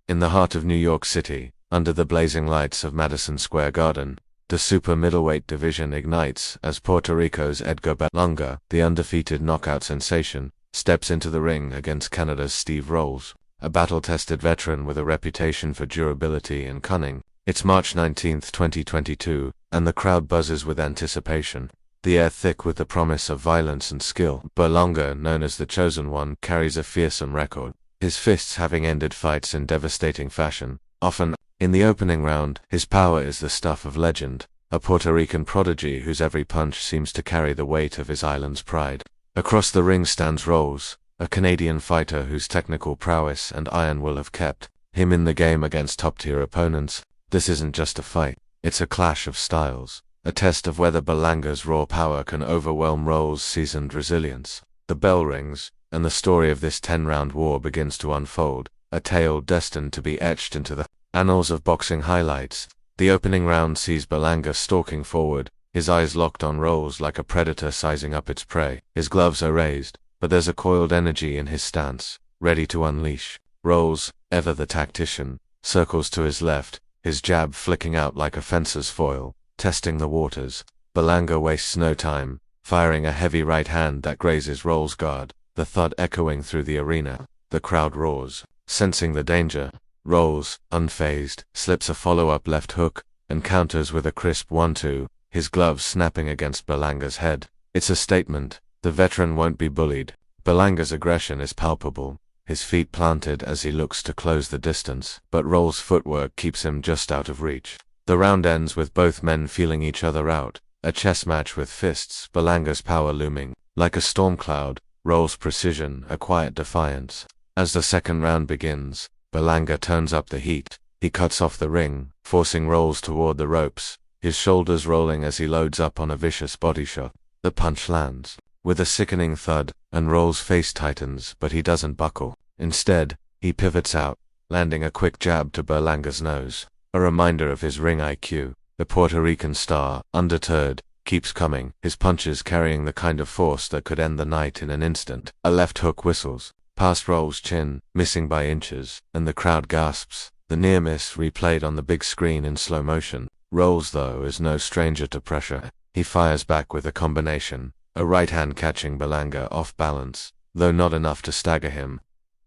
In the heart of New York City, under the blazing lights of Madison Square Garden, the super middleweight division ignites as Puerto Rico's Edgar Berlanga, the undefeated knockout sensation, steps into the ring against Canada's Steve Rolls, a battle-tested veteran with a reputation for durability and cunning. It's March 19, 2022, and the crowd buzzes with anticipation, the air thick with the promise of violence and skill. Berlanga, known as the Chosen One, carries a fearsome record, his fists having ended fights in devastating fashion. Often, in the opening round, his power is the stuff of legend, a Puerto Rican prodigy whose every punch seems to carry the weight of his island's pride. Across the ring stands Rolls, a Canadian fighter whose technical prowess and iron will have kept him in the game against top-tier opponents. This isn't just a fight, it's a clash of styles, a test of whether Berlanga's raw power can overwhelm Rolls' seasoned resilience. The bell rings, and the story of this 10-round war begins to unfold, a tale destined to be etched into the annals of boxing highlights. The opening round sees Berlanga stalking forward, his eyes locked on Rolls like a predator sizing up its prey. His gloves are raised, but there's a coiled energy in his stance, ready to unleash. Rolls, ever the tactician, circles to his left, his jab flicking out like a fencer's foil, testing the waters. Berlanga wastes no time, firing a heavy right hand that grazes Rolls' guard, the thud echoing through the arena. The crowd roars, sensing the danger. Rolls, unfazed, slips a follow-up left hook, and counters with a crisp 1-2, his gloves snapping against Berlanga's head. It's a statement. The veteran won't be bullied. Berlanga's aggression is palpable, his feet planted as he looks to close the distance, but Rolls' footwork keeps him just out of reach. The round ends with both men feeling each other out, a chess match with fists, Berlanga's power looming like a storm cloud, Rolls' precision a quiet defiance. As the second round begins, Berlanga turns up the heat. He cuts off the ring, forcing Rolls toward the ropes, his shoulders rolling as he loads up on a vicious body shot. The punch lands with a sickening thud, and Rolls' face tightens, but he doesn't buckle. Instead, he pivots out, landing a quick jab to Berlanga's nose, a reminder of his ring IQ. The Puerto Rican star, undeterred, keeps coming, his punches carrying the kind of force that could end the night in an instant. A left hook whistles past Rolls' chin, missing by inches, and the crowd gasps. The near miss replayed on the big screen in slow motion. Rolls, though, is no stranger to pressure. He fires back with a combination, a right hand catching Berlanga off balance, though not enough to stagger him.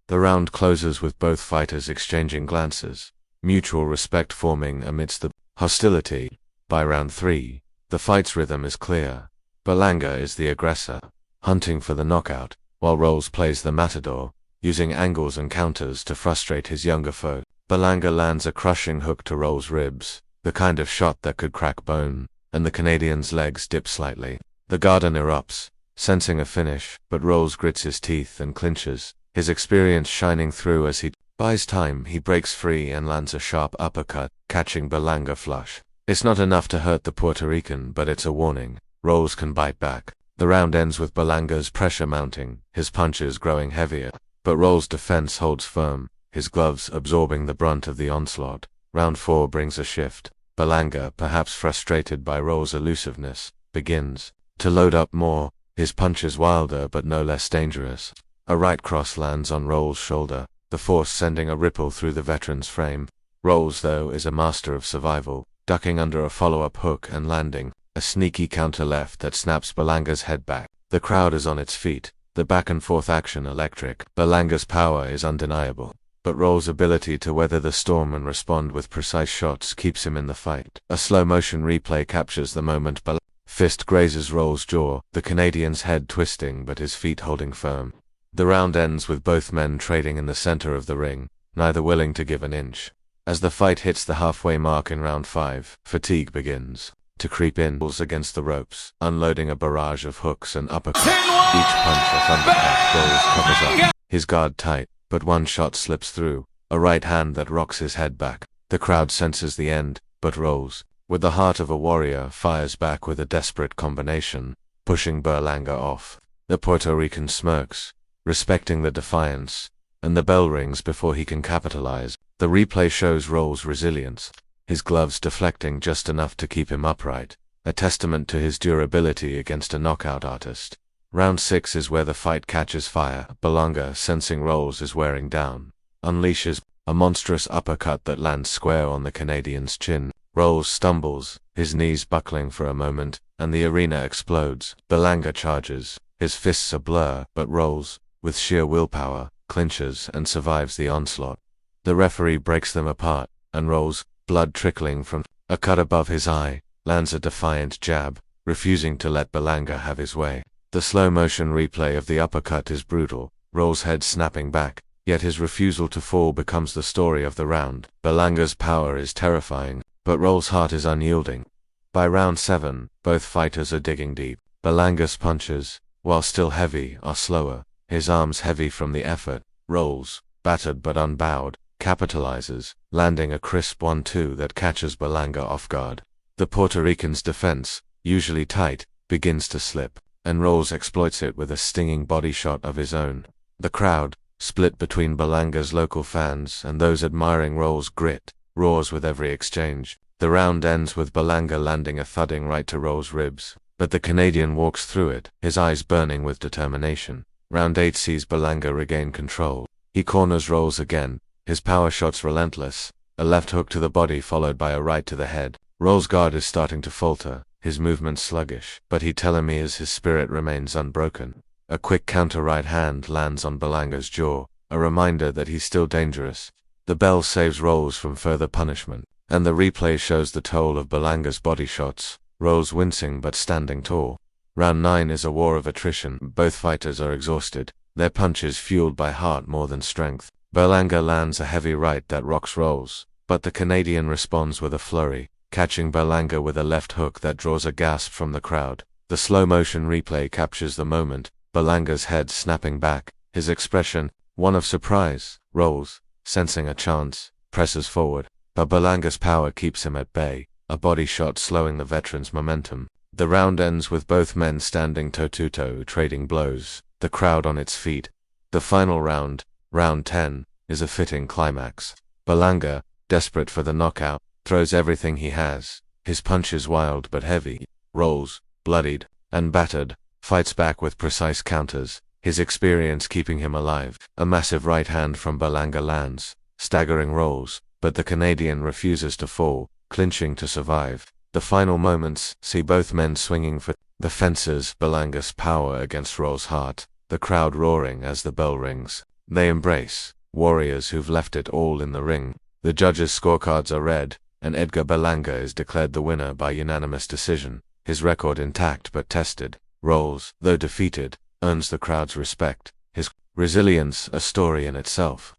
The round closes with both fighters exchanging glances, mutual respect forming amidst the hostility. By round 3, the fight's rhythm is clear. Berlanga is the aggressor, hunting for the knockout, while Rolls plays the matador, using angles and counters to frustrate his younger foe. Berlanga lands a crushing hook to Rolls' ribs, the kind of shot that could crack bone, and the Canadian's legs dip slightly. The garden erupts, sensing a finish, but Rolls grits his teeth and clinches, his experience shining through as he buys time. He breaks free and lands a sharp uppercut, catching Berlanga flush. It's not enough to hurt the Puerto Rican, but it's a warning. Rolls can bite back. The round ends with Berlanga's pressure mounting, his punches growing heavier, but Rolls' defense holds firm, his gloves absorbing the brunt of the onslaught. Round 4 brings a shift. Berlanga, perhaps frustrated by Rolls' elusiveness, begins to load up more, his punches wilder but no less dangerous. A right cross lands on Rolls' shoulder, the force sending a ripple through the veteran's frame. Rolls, though, is a master of survival, ducking under a follow-up hook and landing a sneaky counter left that snaps Berlanga's head back. The crowd is on its feet, the back-and-forth action electric. Berlanga's power is undeniable, but Rolls' ability to weather the storm and respond with precise shots keeps him in the fight. A slow-motion replay captures the moment Berlanga's fist grazes Rolls' jaw, the Canadian's head twisting but his feet holding firm. The round ends with both men trading in the center of the ring, neither willing to give an inch. As the fight hits the halfway mark in round 5, fatigue begins to creep in against the ropes, unloading a barrage of hooks and uppercuts. Each punch a thunderclap. Rolls covers up, his guard tight, but one shot slips through, a right hand that rocks his head back. The crowd senses the end, but Rolls, with the heart of a warrior, fires back with a desperate combination, pushing Berlanga off. The Puerto Rican smirks, respecting the defiance, and the bell rings before he can capitalize. The replay shows Rolls' resilience, his gloves deflecting just enough to keep him upright, a testament to his durability against a knockout artist. Round 6 is where the fight catches fire. Berlanga, sensing Rolls is wearing down, unleashes a monstrous uppercut that lands square on the Canadian's chin. Rolls stumbles, his knees buckling for a moment, and the arena explodes. Berlanga charges, his fists a blur, but Rolls, with sheer willpower, clinches and survives the onslaught. The referee breaks them apart, and Rolls, blood trickling from a cut above his eye, lands a defiant jab, refusing to let Berlanga have his way. The slow-motion replay of the uppercut is brutal, Rolls' head snapping back, yet his refusal to fall becomes the story of the round. Berlanga's power is terrifying, but Rolls' heart is unyielding. By round 7, both fighters are digging deep. Berlanga's punches, while still heavy, are slower, his arms heavy from the effort. Rolls, battered but unbowed, capitalizes, landing a crisp 1-2 that catches Berlanga off guard. The Puerto Rican's defense, usually tight, begins to slip, and Rolls exploits it with a stinging body shot of his own. The crowd, split between Berlanga's local fans and those admiring Rolls' grit, roars with every exchange. The round ends with Berlanga landing a thudding right to Rolls' ribs, but the Canadian walks through it, his eyes burning with determination. Round 8 sees Berlanga regain control. He corners Rolls again, his power shots relentless, a left hook to the body followed by a right to the head. Rolls' guard is starting to falter, his movements sluggish, but he telemeres his spirit remains unbroken. A quick counter right hand lands on Berlanga's jaw, a reminder that he's still dangerous. The bell saves Rolls from further punishment, and the replay shows the toll of Berlanga's body shots, Rolls wincing but standing tall. Round 9 is a war of attrition. Both fighters are exhausted, their punches fueled by heart more than strength. Berlanga lands a heavy right that rocks Rolls, but the Canadian responds with a flurry, catching Berlanga with a left hook that draws a gasp from the crowd. The slow-motion replay captures the moment, Berlanga's head snapping back, his expression, one of surprise. Rolls, sensing a chance, presses forward, but Berlanga's power keeps him at bay, a body shot slowing the veteran's momentum. The round ends with both men standing toe-to-toe trading blows, the crowd on its feet. The final round, round 10, is a fitting climax. Berlanga, desperate for the knockout, throws everything he has, his punches wild but heavy. Rolls, bloodied and battered, fights back with precise counters, his experience keeping him alive. A massive right hand from Berlanga lands, staggering Rolls, but the Canadian refuses to fall, clinching to survive. The final moments see both men swinging for the fences. Berlanga's power against Rolls' heart, the crowd roaring as the bell rings. They embrace, warriors who've left it all in the ring. The judges' scorecards are read, and EDGAR Berlanga is declared the winner by unanimous decision, his record intact but tested. Rolls, though defeated, earns the crowd's respect, his resilience a story in itself.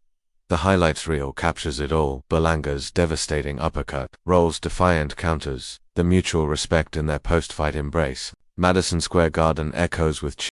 The highlights reel captures it all: Berlanga's devastating uppercut, Rolls' defiant counters, the mutual respect in their post-fight embrace. Madison Square Garden echoes with cheers.